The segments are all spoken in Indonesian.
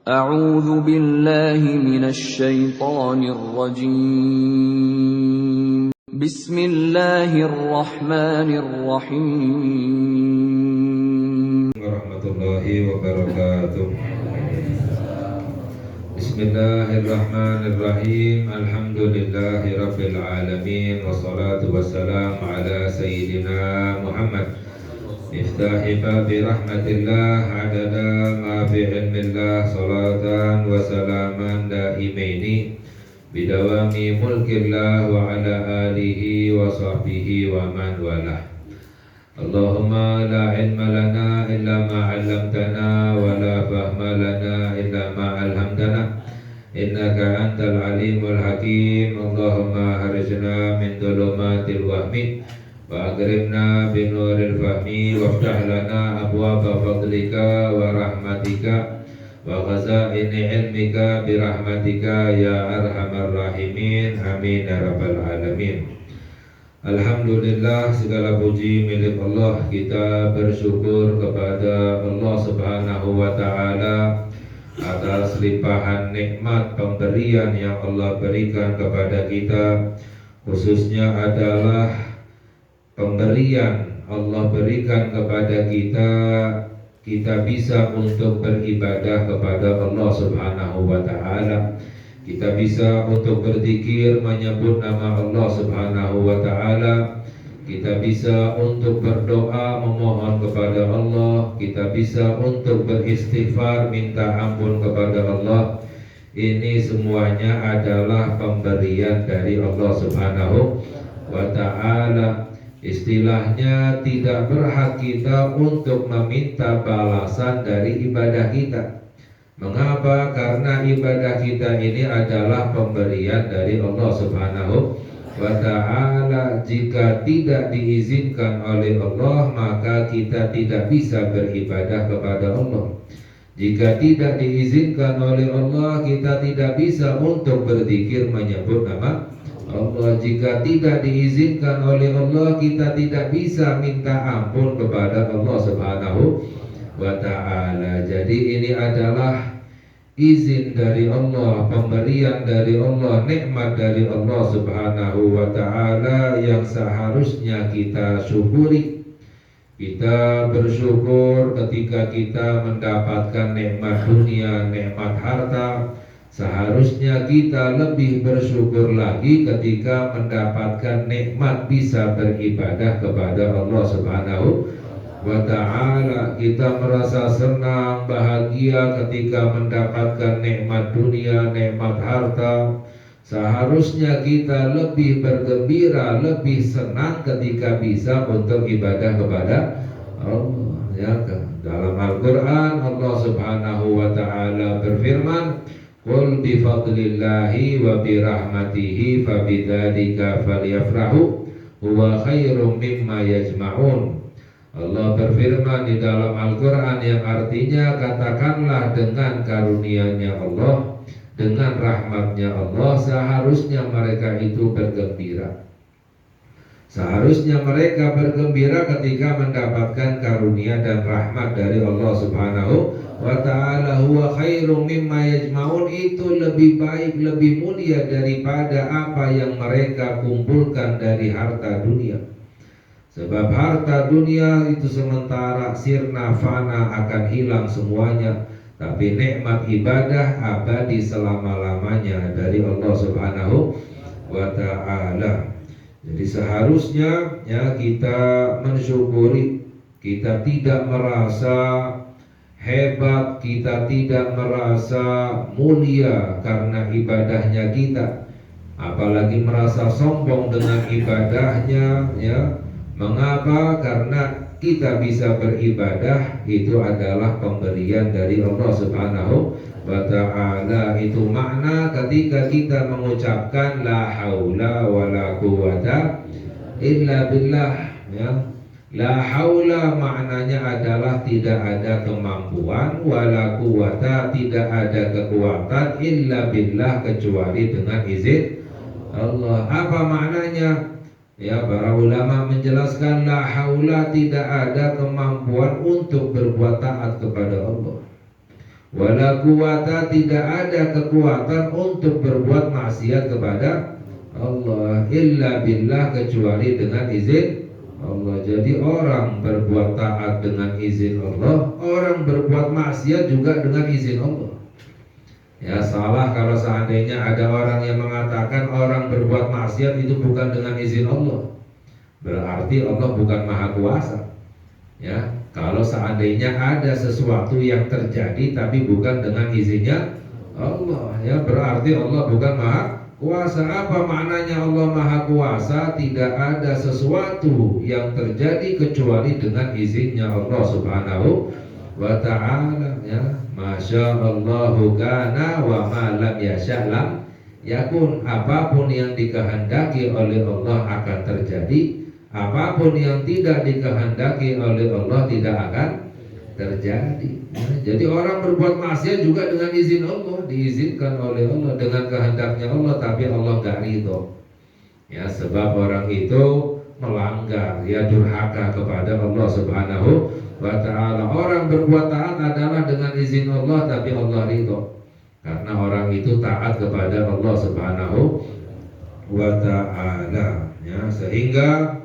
أعوذ بالله من الشيطان الرجيم بسم الله الرحمن الرحيم warahmatullahi wabarakatuh. Bismillahirrahmanirrahim. Alhamdulillahi rabbil alamin. Wassalatu wassalamu ala sayyidina Muhammad Miftahi babi rahmatillah adada ma fi ilmillah. Salatan wa salaman daimaini bidawami mulkillah wa ala alihi wa sahbihi wa man walah. Allahumma la ilma lana illa ma 'allamtana wa la fahma lana illa ma 'allamtana innaka antal alimul hakim. Allahumma harijna min dhulumatil wahmi wa agrimna binuril fahmi waftah lana abwaba fadlika wa rahmatika wa ghazaini ilmika birahmatika ya arhamar rahimin. Amin ya rabbal alamin. Alhamdulillah, segala puji milik Allah. Kita bersyukur kepada Allah Subhanahu wa ta'ala atas limpahan nikmat pemberian yang Allah berikan kepada kita. Khususnya adalah pemberian Allah berikan kepada kita, kita bisa untuk beribadah kepada Allah Subhanahu wa ta'ala. Kita bisa untuk berzikir menyebut nama Allah Subhanahu wa ta'ala. Kita bisa untuk berdoa memohon kepada Allah. Kita bisa untuk beristighfar minta ampun kepada Allah. Ini semuanya adalah pemberian dari Allah Subhanahu wa ta'ala. Istilahnya tidak berhak kita untuk meminta balasan dari ibadah kita. Mengapa? Karena ibadah kita ini adalah pemberian dari Allah Subhanahu wa ta'ala. Jika tidak diizinkan oleh Allah, maka kita tidak bisa beribadah kepada Allah. Jika tidak diizinkan oleh Allah, kita tidak bisa untuk berzikir menyebut nama Allah. Jika tidak diizinkan oleh Allah, kita tidak bisa minta ampun kepada Allah Subhanahu wa ta'ala. Jadi ini adalah izin dari Allah, pemberian dari Allah, nikmat dari Allah Subhanahu wa ta'ala yang seharusnya kita syukuri. Kita bersyukur ketika kita mendapatkan nikmat dunia, nikmat harta. Seharusnya kita lebih bersyukur lagi ketika mendapatkan nikmat bisa beribadah kepada Allah Subhanahu wa ta'ala. Kita merasa senang, bahagia ketika mendapatkan nikmat dunia, nikmat harta. Seharusnya kita lebih bergembira, lebih senang ketika bisa untuk ibadah kepada Allah. Ya, dalam Al-Quran Allah Subhanahu wa ta'ala berfirman, qul bifadlillahi wa birahmatihi fabidzalika falyafrahu huwa khairum mimma yajma'un. Allah berfirman di dalam Al-Quran yang artinya, katakanlah dengan karunia-Nya Allah, dengan rahmatnya Allah, seharusnya mereka itu bergembira. Seharusnya mereka bergembira ketika mendapatkan karunia dan rahmat dari Allah Subhanahu wa ta'ala. Huwa khairum mimma yajma'un, itu lebih baik, lebih mulia daripada apa yang mereka kumpulkan dari harta dunia. Sebab harta dunia itu sementara, sirna, fana, akan hilang semuanya. Tapi nikmat ibadah abadi selama-lamanya dari Allah Subhanahu wa ta'ala. Jadi seharusnya ya kita mensyukuri. Kita tidak merasa hebat, kita tidak merasa mulia karena ibadahnya kita. Apalagi merasa sombong dengan ibadahnya, ya. Mengapa? Karena kita bisa beribadah itu adalah pemberian dari Allah Subhanahu wa ta'ala. Itu makna ketika kita mengucapkan la haula wa la quwata illa billah, ya. La haula maknanya adalah tidak ada kemampuan, wa la quwata tidak ada kekuatan, illa billah kecuali dengan izin Allah. Apa maknanya? Ya, para ulama menjelaskan la haula tidak ada kemampuan untuk berbuat taat kepada Allah. Wala quwata, tidak ada kekuatan untuk berbuat maksiat kepada Allah illa billah, kecuali dengan izin Allah. Jadi orang berbuat taat dengan izin Allah, orang berbuat maksiat juga dengan izin Allah. Ya, salah kalau seandainya ada orang yang mengatakan orang berbuat maksiat itu bukan dengan izin Allah. Berarti Allah bukan maha kuasa. Ya, kalau seandainya ada sesuatu yang terjadi tapi bukan dengan izinnya Allah, ya berarti Allah bukan maha kuasa. Apa maknanya Allah maha kuasa? Tidak ada sesuatu yang terjadi kecuali dengan izinnya Allah Subhanahu wa ta'ala. Ya, Masya Allahu kana wa ma lam yasha' lam yakun. Apapun yang dikehendaki oleh Allah akan terjadi, apapun yang tidak dikehendaki oleh Allah tidak akan terjadi. Ya, jadi orang berbuat maksiat juga dengan izin Allah, diizinkan oleh Allah dengan kehendaknya Allah, tapi Allah gak ridho. Ya, sebab orang itu melanggar, ya durhaka kepada Allah Subhanahu wa ta'ala. Orang berbuat taat adalah dengan izin Allah, tapi Allah ridho karena orang itu taat kepada Allah Subhanahu wa ta'ala. Ya, sehingga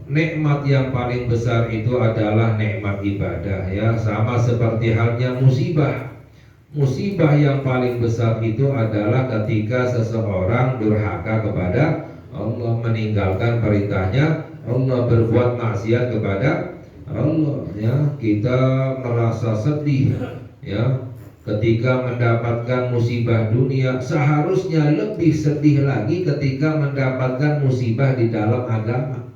nikmat yang paling besar itu adalah nikmat ibadah. Ya, sama seperti halnya musibah. Musibah yang paling besar itu adalah ketika seseorang durhaka kepada Allah, meninggalkan perintahnya Allah, berbuat maksiat kepada Allah. Ya, kita merasa sedih, ya, ketika mendapatkan musibah dunia. Seharusnya lebih sedih lagi ketika mendapatkan musibah di dalam agama.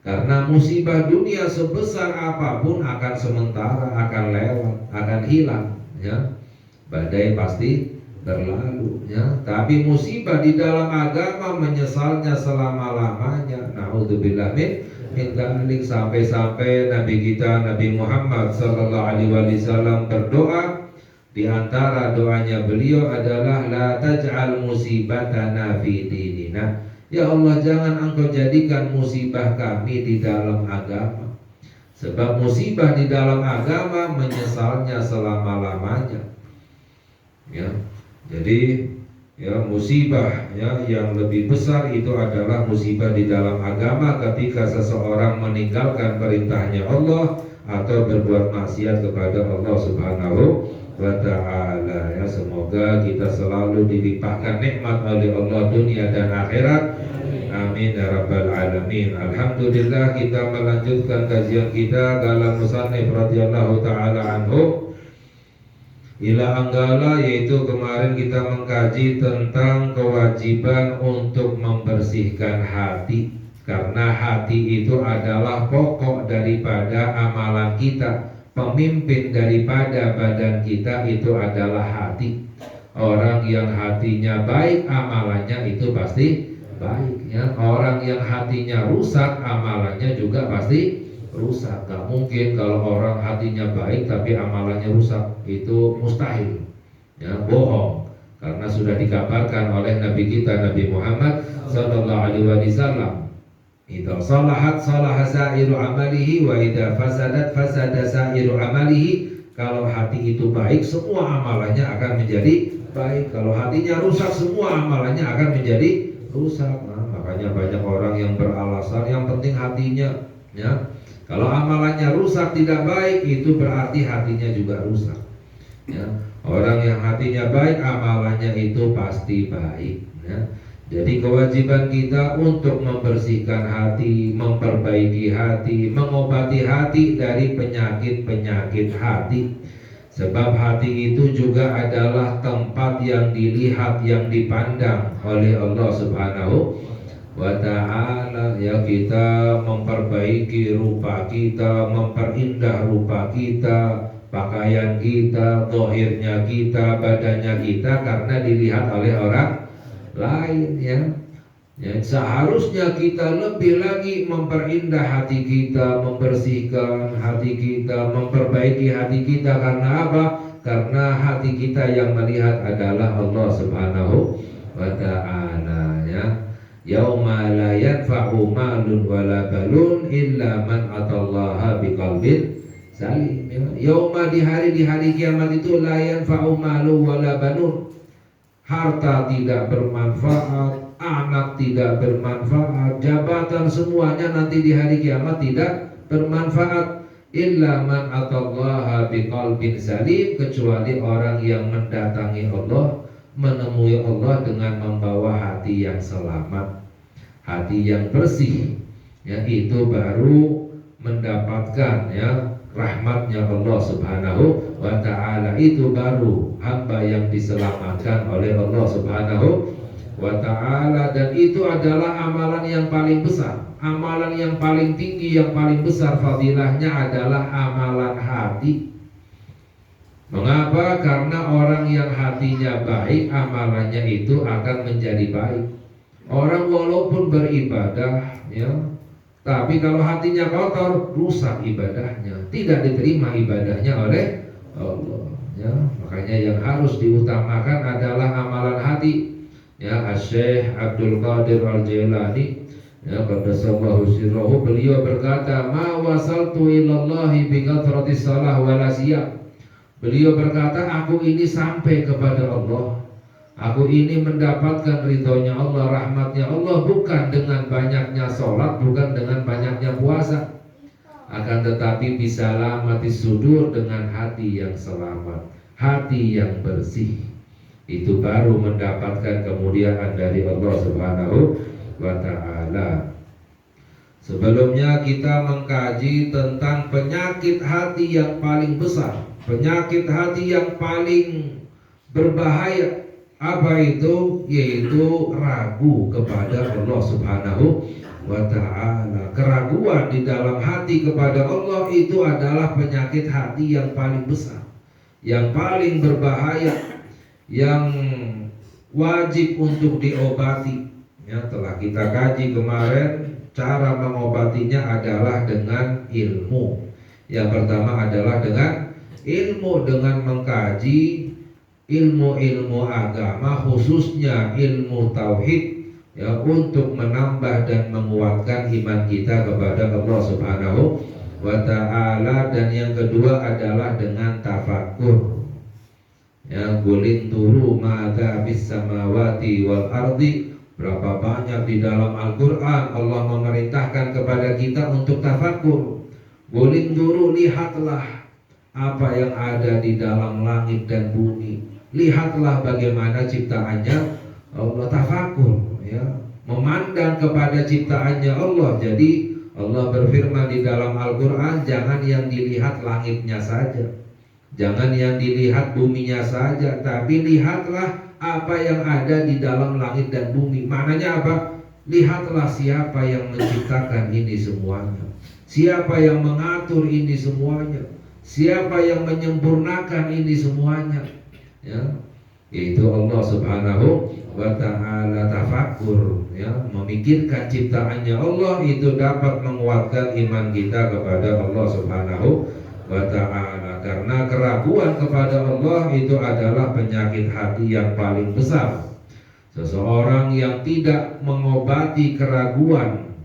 Karena musibah dunia sebesar apapun akan sementara, akan lewat, akan hilang. Ya, badai pasti berlalu. Ya, tapi musibah di dalam agama menyesalnya selama-lamanya. Naudzubillah min dzalik. Sampai-sampai Nabi kita Nabi Muhammad sallallahu alaihi wasallam berdoa. Di antara doanya beliau adalah la taj'al musibatana fi dinina. Ya Allah, jangan Engkau jadikan musibah kami di dalam agama. Sebab musibah di dalam agama menyesalnya selama-lamanya. Ya. Jadi ya, musibah ya yang lebih besar itu adalah musibah di dalam agama ketika seseorang meninggalkan perintahnya Allah atau berbuat maksiat kepada Allah Subhanahu wa ta'ala. Ya, semoga kita selalu dilimpahkan nikmat oleh Allah dunia dan akhirat. Amin ya rabbal alamin. Alhamdulillah, kita melanjutkan kajian kita dalam musannif radhiyallahu taala anhu ila anggala, yaitu kemarin kita mengkaji tentang kewajiban untuk membersihkan hati. Karena hati itu adalah pokok daripada amalan kita. Pemimpin daripada badan kita itu adalah hati. Orang yang hatinya baik, amalannya itu pasti baik. Ya, orang yang hatinya rusak, amalannya juga pasti rusak. Gak mungkin kalau orang hatinya baik tapi amalannya rusak, itu mustahil. Ya, bohong. Karena sudah dikabarkan oleh Nabi kita Nabi Muhammad sallallahu alaihi wasallam, idza salahat salaha sa'iru amalihi wa idza fasadat fasada sa'iru amalihi. Kalau hati itu baik, semua amalannya akan menjadi baik. Kalau hatinya rusak, semua amalannya akan menjadi rusak. Nah, makanya banyak orang yang beralasan yang penting hatinya. Ya, kalau amalannya rusak, tidak baik, itu berarti hatinya juga rusak. Ya, orang yang hatinya baik, amalannya itu pasti baik. Ya. Jadi kewajiban kita untuk membersihkan hati, memperbaiki hati, mengobati hati dari penyakit-penyakit hati. Sebab hati itu juga adalah tempat yang dilihat, yang dipandang oleh Allah Subhanahu wa ta'ala. Ya, kita memperbaiki rupa kita, memperindah rupa kita, pakaian kita, zahirnya kita, badannya kita, karena dilihat oleh orang lain. Ya, ya, seharusnya kita lebih lagi memperindah hati kita, membersihkan hati kita, memperbaiki hati kita. Karena apa? Karena hati kita yang melihat adalah Allah Subhanahu wa ta'ala. Ya, yauma la yanfa'u malun wala balun illa man atallaha biqalbin salim ya. Yauma di hari kiamat itu la yanfa'u malu wala banun. Harta tidak bermanfaat, anak tidak bermanfaat, jabatan semuanya nanti di hari kiamat tidak bermanfaat. Illa man atallaha biqalbin salim, kecuali orang yang mendatangi Allah, menemui Allah dengan membawa hati yang selamat, hati yang bersih, ya, itu baru mendapatkan ya rahmatnya Allah Subhanahu wa ta'ala. Itu baru hamba yang diselamatkan oleh Allah Subhanahu wa ta'ala. Dan itu adalah amalan yang paling besar, amalan yang paling tinggi, yang paling besar fadilahnya adalah amalan hati. Mengapa? Karena orang yang hatinya baik, amalannya itu akan menjadi baik. Orang walaupun beribadah ya, tapi kalau hatinya kotor, rusak ibadahnya, tidak diterima ibadahnya oleh Allah ya. Makanya yang harus diutamakan adalah amalan hati ya. Syekh Abdul Qadir Al-Jailani ya, qaddasallahu sirrahu, beliau berkata, ma wasaltu ilallahi bi kathratis salah wala siyam. Beliau berkata, aku ini sampai kepada Allah, aku ini mendapatkan ridhonya Allah, rahmatnya Allah, bukan dengan banyaknya sholat, bukan dengan banyaknya puasa, akan tetapi bisalamati sudur, dengan hati yang selamat, hati yang bersih. Itu baru mendapatkan kemuliaan dari Allah Subhanahu wa ta'ala. Sebelumnya kita mengkaji tentang penyakit hati yang paling besar, penyakit hati yang paling berbahaya. Apa itu? Yaitu ragu kepada Allah Subhanahu wa ta'ala. Keraguan di dalam hati kepada Allah itu adalah penyakit hati yang paling besar, yang paling berbahaya, yang wajib untuk diobati ya. Telah kita kaji kemarin, cara mengobatinya adalah dengan ilmu. Yang pertama adalah dengan ilmu, dengan mengkaji ilmu-ilmu agama, khususnya ilmu tauhid ya, untuk menambah dan menguatkan iman kita kepada Allah Subhanahu wa ta'ala. Dan yang kedua adalah dengan tafakkur ya, gulin turu mada bis samawati wal ardi. Berapa banyak di dalam Al-Quran Allah memerintahkan kepada kita untuk tafakkur. Gulin turu, lihatlah apa yang ada di dalam langit dan bumi, lihatlah bagaimana ciptaannya Allah. Tafakkur ya, memandang kepada ciptaannya Allah. Jadi Allah berfirman di dalam Al-Quran, jangan yang dilihat langitnya saja, jangan yang dilihat buminya saja, tapi lihatlah apa yang ada di dalam langit dan bumi. Maknanya apa? Lihatlah siapa yang menciptakan ini semuanya, siapa yang mengatur ini semuanya, siapa yang menyempurnakan ini semuanya ya, yaitu Allah Subhanahu wa ta'ala. Tafakkur ya, memikirkan ciptaannya Allah, itu dapat menguatkan iman kita kepada Allah Subhanahu wa ta'ala. Karena keraguan kepada Allah itu adalah penyakit hati yang paling besar. Seseorang yang tidak mengobati keraguan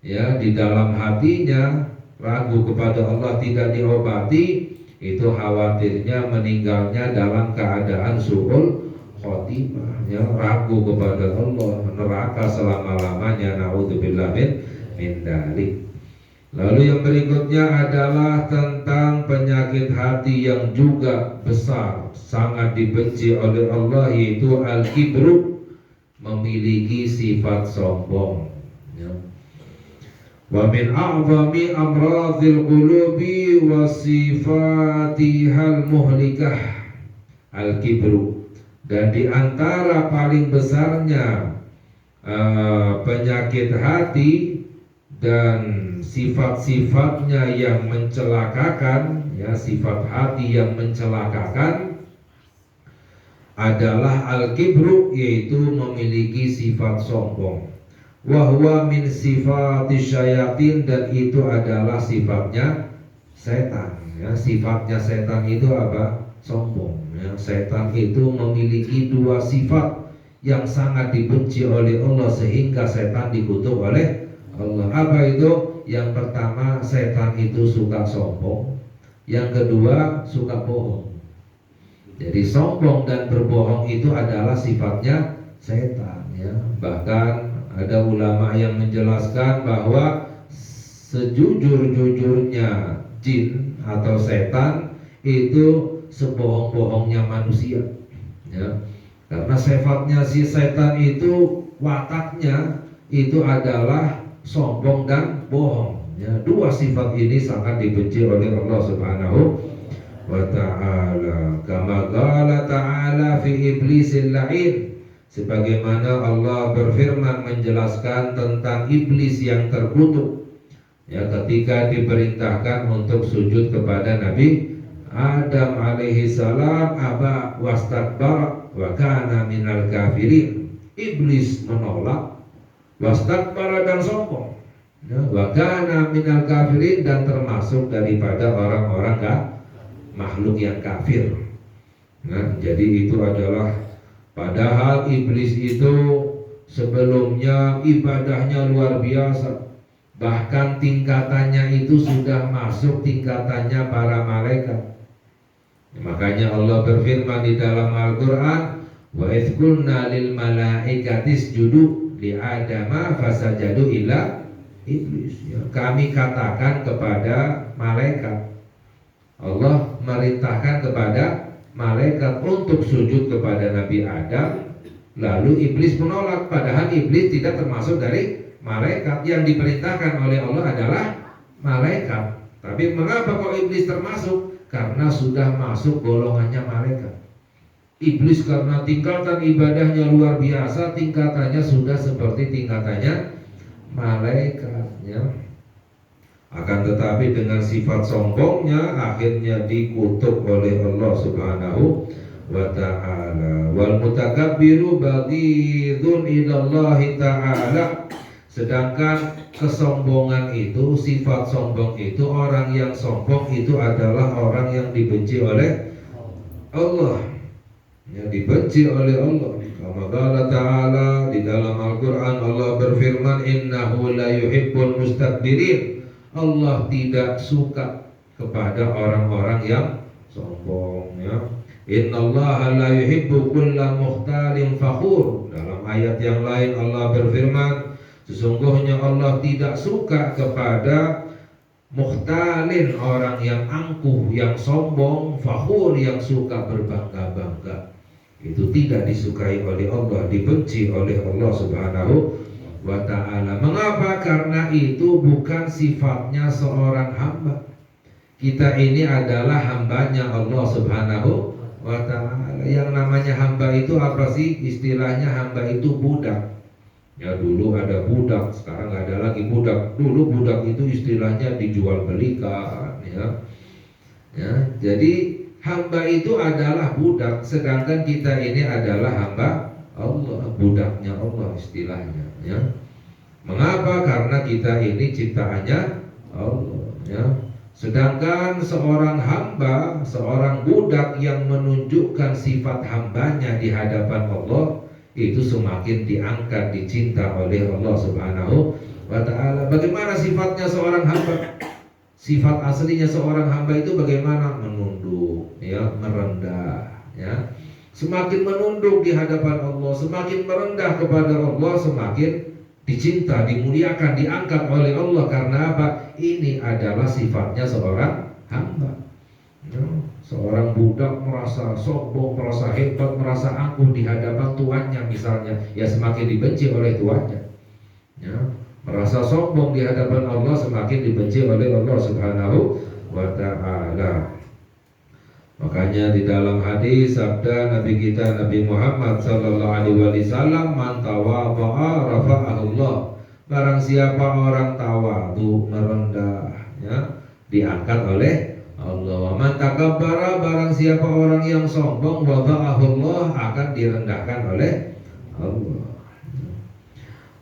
ya di dalam hatinya, ragu kepada Allah tidak diobati, itu khawatirnya meninggalnya dalam keadaan su'ul khotimah ya, ragu kepada Allah, neraka selama-lamanya, naudzubillah min dzalik. Lalu yang berikutnya adalah tentang penyakit hati yang juga besar, sangat dibenci oleh Allah, yaitu al-kibru, memiliki sifat sombong ya. Wa min a'zami amradil qulubi wa sifatihal muhlikah al-kibru. Dan di antara paling besarnya penyakit hati dan sifat-sifatnya yang mencelakakan ya, sifat hati yang mencelakakan adalah al-kibru, yaitu memiliki sifat sombong. Wahwa min sifati syayatin, dan itu adalah sifatnya setan ya. Sifatnya setan itu apa? Sombong ya. Setan itu memiliki dua sifat yang sangat dibenci oleh Allah, sehingga setan dikutuk oleh Allah. Apa itu? Yang pertama, setan itu suka sombong. Yang kedua, suka bohong. Jadi sombong dan berbohong itu adalah sifatnya setan, ya. Bahkan ada ulama yang menjelaskan bahwa sejujur-jujurnya jin atau setan itu sebohong-bohongnya manusia, ya. Karena sifatnya si setan itu, wataknya itu adalah sombong dan bohong, ya. Dua sifat ini sangat dibenci oleh Allah Subhanahu wa ta'ala. Kama qala ta'ala fi iblisil la'in, sebagaimana Allah berfirman menjelaskan tentang iblis yang terkutuk, ya, ketika diperintahkan untuk sujud kepada Nabi Adam alaihi salam, aba wastakbara wa kana minal kafirin. Iblis menolak, wastakbara dan sombong, ya, wa kana minal kafirin dan termasuk daripada orang-orang makhluk yang kafir. Nah, jadi itu adalah, padahal iblis itu sebelumnya ibadahnya luar biasa, bahkan tingkatannya itu sudah masuk tingkatannya para malaikat. Makanya Allah berfirman di dalam Al-Quran, wa idh qulna lil malaikati isjudu li adama fasajadu illa iblis, ya. Kami katakan kepada malaikat, Allah merintahkan kepada malaikat untuk sujud kepada Nabi Adam, lalu iblis menolak, padahal iblis tidak termasuk dari malaikat. Yang diperintahkan oleh Allah adalah malaikat. Tapi mengapa kok iblis termasuk? Karena sudah masuk golongannya malaikat. Iblis karena tingkatan ibadahnya luar biasa, tingkatannya sudah seperti tingkatannya malaikat, ya. Akan tetapi dengan sifat sombongnya akhirnya dikutuk oleh Allah Subhanahu wa ta'ala. Wal mutakabbiru baghidun ilallahi ta'ala. Sedangkan kesombongan itu, sifat sombong itu, orang yang sombong itu adalah orang yang dibenci oleh Allah, yang dibenci oleh Allah. Kama qala ta'ala, di dalam Al-Quran Allah berfirman, innahu la yuhibbul mustakbirin. Allah tidak suka kepada orang-orang yang sombong, ya. Innallaha la yuhibbu kulla mukhtalin fakhur. Dalam ayat yang lain Allah berfirman, sesungguhnya Allah tidak suka kepada mukhtalin, orang yang angkuh, yang sombong, fakhur, yang suka berbangga-bangga. Itu tidak disukai oleh Allah, dibenci oleh Allah Subhanahu wa ta'ala. Mengapa? Karena itu bukan sifatnya seorang hamba. Kita ini adalah hambanya Allah Subhanahu wa ta'ala. Yang namanya hamba itu apa sih? Istilahnya hamba itu budak. Ya, dulu ada budak, sekarang nggak ada lagi budak. Dulu budak itu istilahnya dijual belikan, ya. Ya, jadi hamba itu adalah budak, sedangkan kita ini adalah hamba Allah, budaknya Allah istilahnya, ya. Mengapa? Karena kita ini ciptaannya Allah, ya. Sedangkan seorang hamba, seorang budak yang menunjukkan sifat hambanya di hadapan Allah, itu semakin diangkat, dicinta oleh Allah Subhanahu wa ta'ala. Bagaimana sifatnya seorang hamba? Sifat aslinya seorang hamba itu bagaimana? Menunduk, ya, merendah, ya. Semakin menunduk di hadapan Allah, semakin merendah kepada Allah, semakin dicinta, dimuliakan, diangkat oleh Allah. Karena apa? Ini adalah sifatnya seorang hamba, ya. Seorang budak merasa sombong, merasa hebat, merasa angkuh di hadapan tuannya misalnya, ya semakin dibenci oleh tuannya, ya. Merasa sombong di hadapan Allah, semakin dibenci oleh Allah Subhanahu wa ta'ala. Makanya di dalam hadis sabda Nabi kita Nabi Muhammad sallallahu alaihi wasallam, man tawadha'a rafa'ahullah. Barang siapa orang tawadu, merendah, ya, diangkat oleh Allah. Wa man takabbara, barang siapa orang yang sombong, wada'ahullah, akan direndahkan oleh Allah.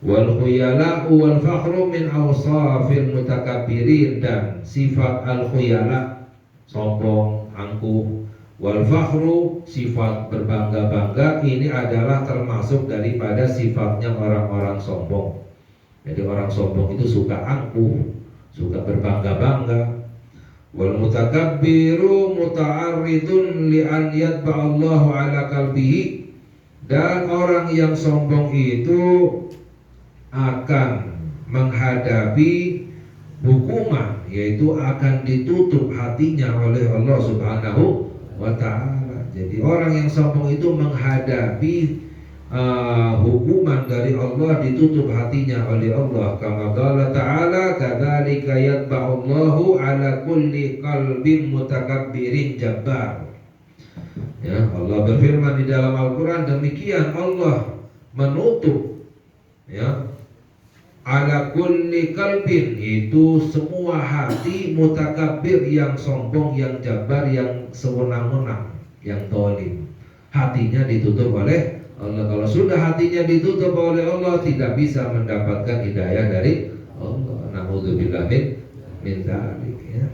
Wal khuyala wal fakhru min awsafil mutakabbirin, dan sifat al khuyala, sombong, angkuh, wal fakhru, sifat berbangga-bangga, ini adalah termasuk daripada sifatnya orang-orang sombong. Jadi orang sombong itu suka angkuh, suka berbangga-bangga. Wal mutakabbiru muta'arridun li an yatba'allahu ala qalbihi. Dan orang yang sombong itu akan menghadapi hukuman, yaitu akan ditutup hatinya oleh Allah Subhanahu wa ta'ala. Jadi orang yang sombong itu menghadapi hukuman dari Allah, ditutup hatinya oleh Allah. Kama qala ta'ala, kadzalika yatba'ullahu ala kulli qalbin mutakabbirin jabbar. Ya, Allah berfirman di dalam Al-Qur'an, demikian Allah menutup, ya, ala kulli qalbin, itu semua hati mutakabbir, yang sombong, yang jabbar, yang sewenang-wenang, yang zalim. Hatinya ditutup oleh Allah. Kalau sudah hatinya ditutup oleh Allah, tidak bisa mendapatkan hidayah dari Allah. Na'udzubillah min dzalik, ya.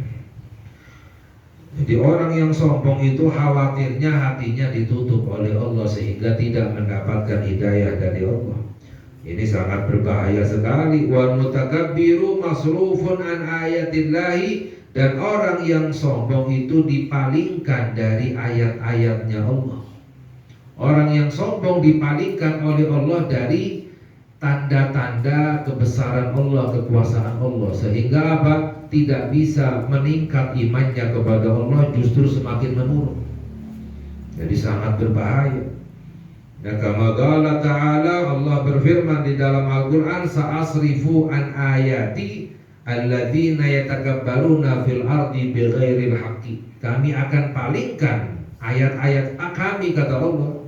Jadi orang yang sombong itu khawatirnya hatinya ditutup oleh Allah sehingga tidak mendapatkan hidayah dari Allah. Ini sangat berbahaya sekali. Wal mutakabbiru masrufun an ayatillahi, dan orang yang sombong itu dipalingkan dari ayat-ayatnya Allah. Orang yang sombong dipalingkan oleh Allah dari tanda-tanda kebesaran Allah, kekuasaan Allah, sehingga apa? Tidak bisa meningkat imannya kepada Allah, justru semakin menurun. Jadi sangat berbahaya. Dan kama qala ta'ala, Allah berfirman di dalam Al-Qur'an, sa'asrifu an ayati alladzina yatakabbaruna fil ardi bighairil haqqi. Kami akan palingkan ayat-ayat kami, kata Allah.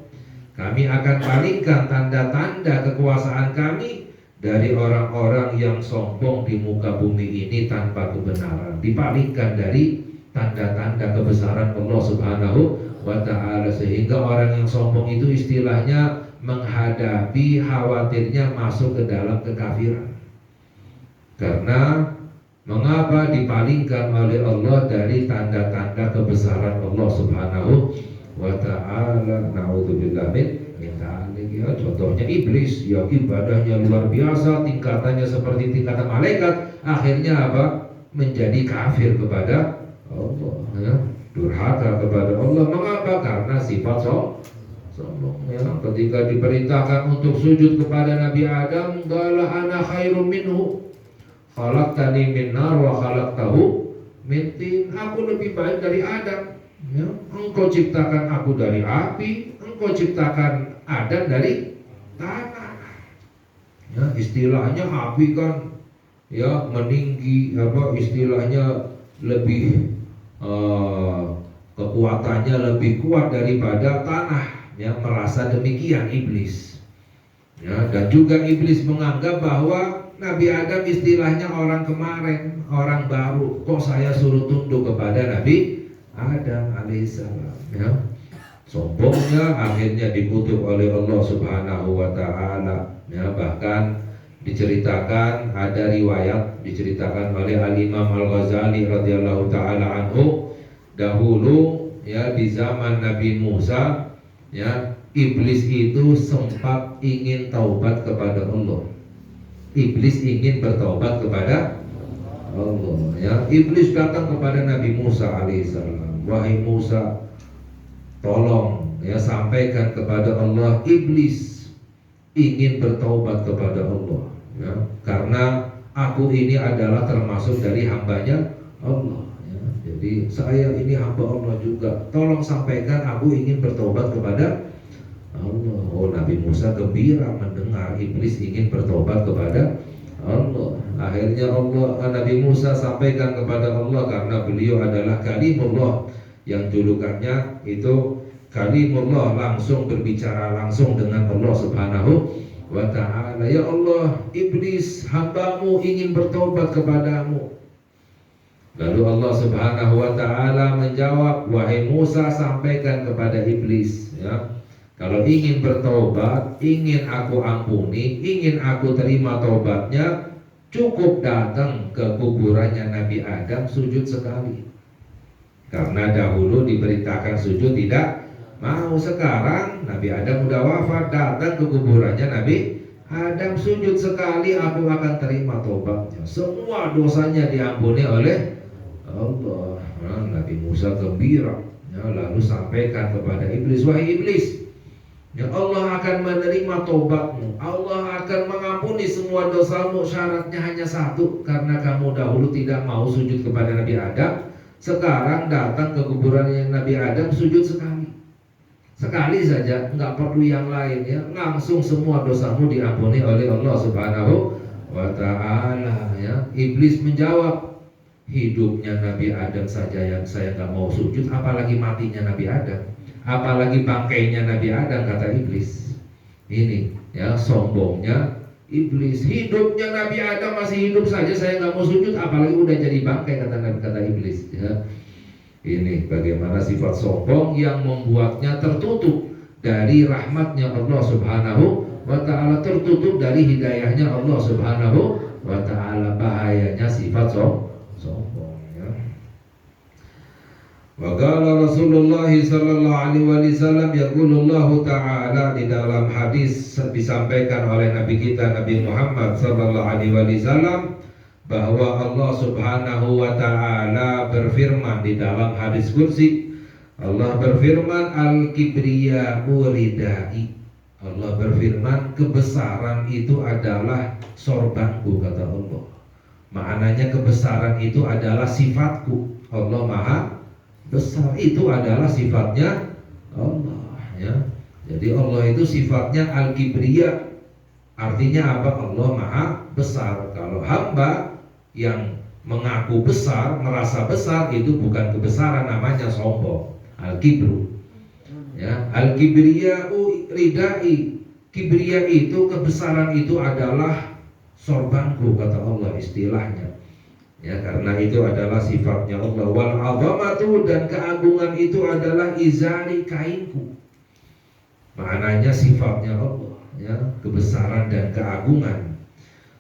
Kami akan palingkan tanda-tanda kekuasaan kami dari orang-orang yang sombong di muka bumi ini tanpa kebenaran. Dipalingkan dari tanda-tanda kebesaran Allah Subhanahu wa ta'ala, sehingga orang yang sombong itu istilahnya menghadapi khawatirnya masuk ke dalam kekafiran. Karena mengapa dipalingkan oleh Allah dari tanda-tanda kebesaran Allah Subhanahu wa ta'ala. Na'udzubillah min dzalik, ya. Contohnya iblis, ya, ibadahnya luar biasa, tingkatannya seperti tingkatan malaikat, akhirnya apa? Menjadi kafir kepada Allah, ya. Durhaka kepada Allah. Mengapa? Karena sifat sombong, ya. Ketika diperintahkan untuk sujud kepada Nabi Adam, qala ana khairum minhu khalaqtani min nar wa khalaqtahu min tin. Aku lebih baik dari Adam, ya. Engkau ciptakan aku dari api, engkau ciptakan Adam dari tanah. Ya, istilahnya api kan, ya, meninggi, apa istilahnya, lebih kekuatannya lebih kuat daripada tanah, ya. Merasa demikian iblis, ya. Dan juga iblis menganggap bahwa Nabi Adam istilahnya orang kemarin, orang baru, kok saya suruh tunduk kepada Nabi Adam alaihissalam, ya. Sombongnya akhirnya dikutuk oleh Allah Subhanahu wa ta'ala, ya. Bahkan diceritakan, ada riwayat diceritakan oleh Al-Imam Al-Ghazali radhiyallahu ta'ala anhu, dahulu, ya, di zaman Nabi Musa, ya, iblis itu sempat ingin taubat kepada Allah. Iblis ingin bertaubat kepada Allah, ya. Iblis datang kepada Nabi Musa alaihissalam, wahai Musa, tolong, ya, sampaikan kepada Allah, iblis ingin bertaubat kepada Allah, ya, karena aku ini adalah termasuk dari hambanya Allah, ya. Jadi saya ini hamba Allah juga, tolong sampaikan aku ingin bertaubat kepada Allah. Oh, Nabi Musa gembira mendengar iblis ingin bertobat kepada Allah. Akhirnya Nabi Musa sampaikan kepada Allah, karena beliau adalah kalimullah, yang julukannya itu kalimullah, langsung berbicara langsung dengan Allah Subhanahu wa ta'ala. Ya Allah, iblis hambamu ingin bertobat kepadamu. Lalu Allah Subhanahu wa ta'ala menjawab, wahai Musa, sampaikan kepada iblis, ya, kalau ingin bertobat, ingin aku ampuni, ingin aku terima taubatnya, cukup datang ke kuburannya Nabi Adam, sujud sekali. Karena dahulu diberitakan sujud, tidak mau. Sekarang Nabi Adam udah wafat, datang ke kuburannya Nabi Adam, sujud sekali, aku akan terima taubatnya. Semua dosanya diampuni oleh Allah. Nabi Musa gembira, ya, lalu sampaikan kepada iblis, wahai iblis, ya, Allah akan menerima tobatmu, Allah akan mengampuni semua dosamu, syaratnya hanya satu, karena kamu dahulu tidak mau sujud kepada Nabi Adam, sekarang datang ke kuburan Nabi Adam sujud sekali saja, nggak perlu yang lain, ya, langsung semua dosamu diampuni oleh Allah Subhanahu wa Ta'ala. Ya. Iblis menjawab, hidupnya Nabi Adam saja yang saya nggak mau sujud, apalagi matinya Nabi Adam, apalagi bangkainya Nabi Adam, kata iblis. Ini, ya, sombongnya iblis. Hidupnya Nabi Adam masih hidup saja saya nggak mau sujud, apalagi udah jadi bangkai, kata iblis. Ya. Ini bagaimana sifat sombong yang membuatnya tertutup dari rahmatnya Allah Subhanahu wa Ta'ala, tertutup dari hidayahnya Allah Subhanahu wa Ta'ala. Bahayanya sifat sombong, ya. Wa qala Rasulullah sallallahu alaihi wasallam, yaqulullahu ta'ala, di dalam hadis disampaikan oleh Nabi kita Nabi Muhammad sallallahu alaihi wasallam, bahwa Allah Subhanahu wa Ta'ala berfirman di dalam hadis kursi. Allah berfirman, al-kibriya'u ridai. Allah berfirman, kebesaran itu adalah sorbanku, kata Allah. Maknanya kebesaran itu adalah sifatku. Allah Maha Besar, itu adalah sifatnya Allah, ya. Jadi Allah itu sifatnya al-kibriya. Artinya apa? Allah Maha Besar. Kalau hamba yang mengaku besar, merasa besar, itu bukan kebesaran, namanya sombong, al-kibru, ya. Al-kibriya'u ridai, kibria itu, kebesaran itu adalah sorbanku, kata Allah istilahnya, ya, karena itu adalah sifatnya Allah. Wal azamatu, dan keagungan itu adalah izari, kainku. Maknanya sifatnya Allah, ya, kebesaran dan keagungan.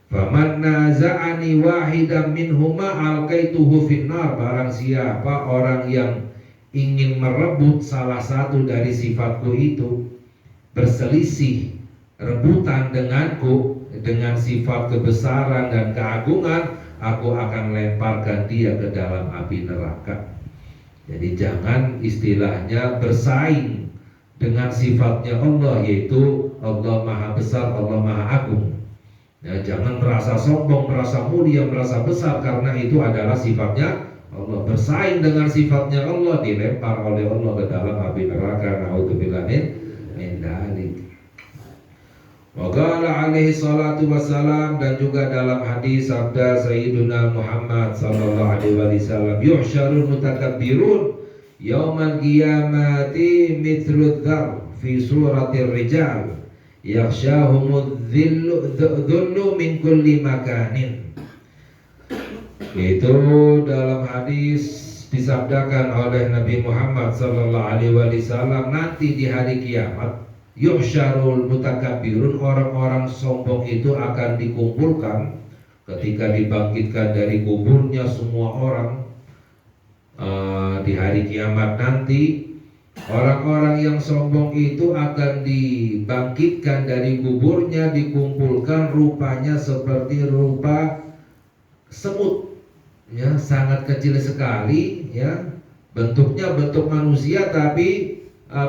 Faman naza'ani wahidan minhuma alqaituhu finnar. Barang siapa orang yang ingin merebut salah satu dari sifatku itu, berselisih, rebutan denganku, dengan sifat kebesaran dan keagungan, aku akan lemparkan dia ke dalam api neraka. Jadi jangan istilahnya bersaing dengan sifatnya Allah, yaitu Allah Maha Besar, Allah Maha Agung. Ya, jangan merasa sombong, merasa mulia, merasa besar, karena itu adalah sifatnya Allah. Bersaing dengan sifatnya Allah, dilempar oleh Allah ke dalam api neraka. Na'udzubillah min dzalik. Wa qala alaihi salatu wassalam, dan juga dalam hadis sabda Sayyiduna Muhammad sallallahu alaihi wasallam, yuhsyarul mutakabbirun yaumal qiyamati mithlu dzar fi suratir rijal yakhsyahumudz dhullu min kulli makanin. Itu dalam hadis disabdakan oleh Nabi Muhammad sallallahu alaihi wasallam, nanti di hari kiamat yuhsyarul mutakabbirun, orang-orang sombong itu akan dikumpulkan ketika dibangkitkan dari kuburnya semua orang. Di hari kiamat nanti orang-orang yang sombong itu akan dibangkitkan dari kuburnya, dikumpulkan, rupanya seperti rupa semut, ya, sangat kecil sekali, ya, bentuknya bentuk manusia, tapi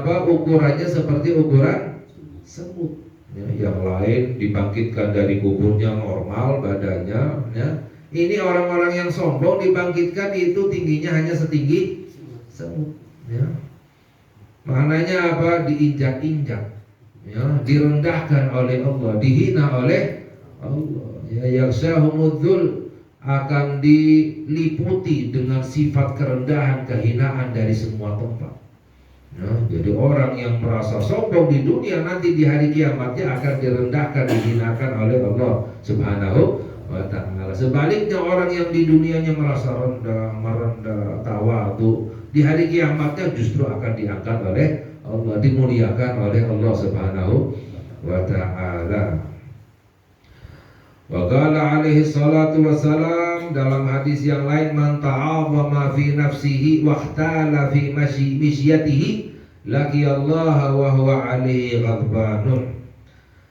ukurannya seperti ukuran semut, ya. Yang lain dibangkitkan dari kuburnya normal badannya, ya. Ini orang-orang yang sombong dibangkitkan itu tingginya hanya setinggi semut, ya. Maknanya apa? Diinjak-injak, ya, direndahkan oleh Allah, dihina oleh Allah, ya. Yakhsyahumudzul, akan diliputi dengan sifat kerendahan, kehinaan dari semua tempat. Ya, jadi orang yang merasa sombong di dunia, nanti di hari kiamatnya akan direndahkan, dihinakan oleh Allah Subhanahu wa Ta'ala. Sebaliknya orang yang di dunianya merasa rendah, merendah, tawadhu, di hari kiamatnya justru akan diangkat oleh Allah, dimuliakan oleh Allah Subhanahu wa Ta'ala. Wa qala alaihi salatu wassalam, dalam hadis yang lain, man ta'awama fi nafsihi wa ikhtala fi masyiatihi laqiyallaha wa huwa alaihi ghadbanun.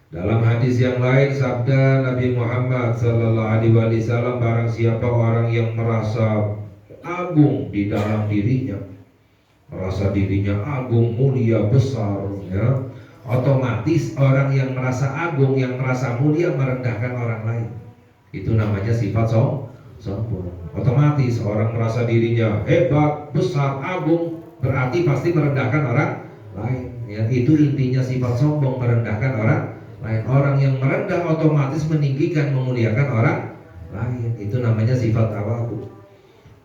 Dalam hadis yang lain sabda Nabi Muhammad sallallahu alaihi wasallam, barang siapa orang yang merasa agung di dalam dirinya, merasa dirinya agung, mulia, besar, ya. Otomatis orang yang merasa agung, yang merasa mulia merendahkan orang lain. Itu namanya sifat sombong. Otomatis orang merasa dirinya hebat, besar, agung, berarti pasti merendahkan orang lain. Ya, itu intinya sifat sombong, merendahkan orang lain. Orang yang merendah otomatis meninggikan, memuliakan orang lain. Itu namanya sifat tawadhu.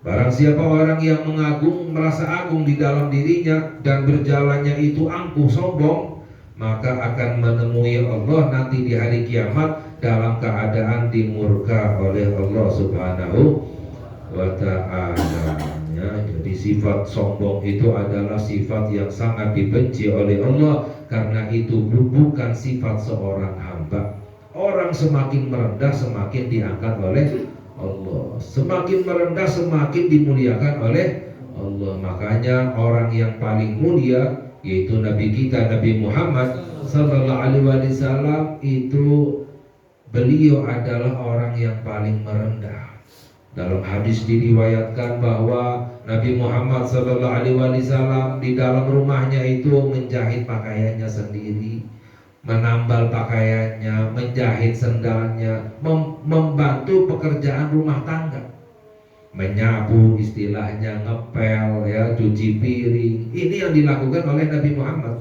Barang siapa orang yang mengagung, merasa agung di dalam dirinya dan berjalannya itu angkuh, sombong, maka akan menemui Allah nanti di hari kiamat dalam keadaan dimurka oleh Allah Subhanahu wa ta'ala. Ya, jadi sifat sombong itu adalah sifat yang sangat dibenci oleh Allah, karena itu bukan sifat seorang hamba. Orang semakin merendah semakin diangkat oleh Allah, semakin merendah semakin dimuliakan oleh Allah. Makanya orang yang paling mulia yaitu Nabi kita, Nabi Muhammad Sallallahu Alaihi Wasallam, itu beliau adalah orang yang paling merendah. Dalam hadis diriwayatkan bahwa Nabi Muhammad Sallallahu Alaihi Wasallam di dalam rumahnya itu menjahit pakaiannya sendiri, menambal pakaiannya, menjahit sendalnya, membantu pekerjaan rumah tangga, menyapu istilahnya, ngepel, ya, cuci piring. Ini yang dilakukan oleh Nabi Muhammad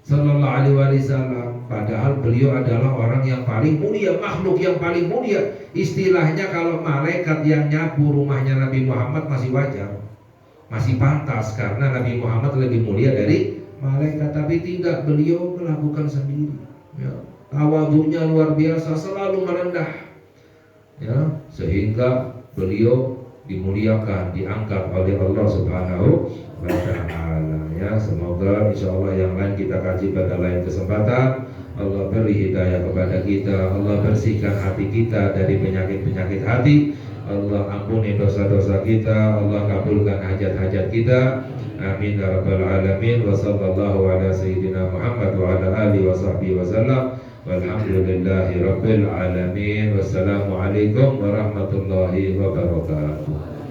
Sallallahu Alaihi Wasallam. Padahal beliau adalah orang yang paling mulia, makhluk yang paling mulia. Istilahnya kalau malaikat yang nyapu rumahnya Nabi Muhammad masih wajar, masih pantas, karena Nabi Muhammad lebih mulia dari malaikat. Tapi tidak, beliau melakukan sendiri, ya. Tawadhunya luar biasa, selalu merendah, ya, sehingga beliau dimuliakan, diangkat oleh Allah Subhanahu wa ta'ala. Ya, semoga insyaallah yang lain kita kaji pada lain kesempatan. Allah beri hidayah kepada kita, Allah bersihkan hati kita dari penyakit-penyakit hati, Allah ampuni dosa-dosa kita, Allah kabulkan hajat-hajat kita. Amin ya rabbal alamin. Wa sallallahu ala sayyidina Muhammad wa ala alihi wa sahbihi wasallam. Walhamdulillahi rabbil alamin. Wassalamualaikum warahmatullahi wabarakatuh.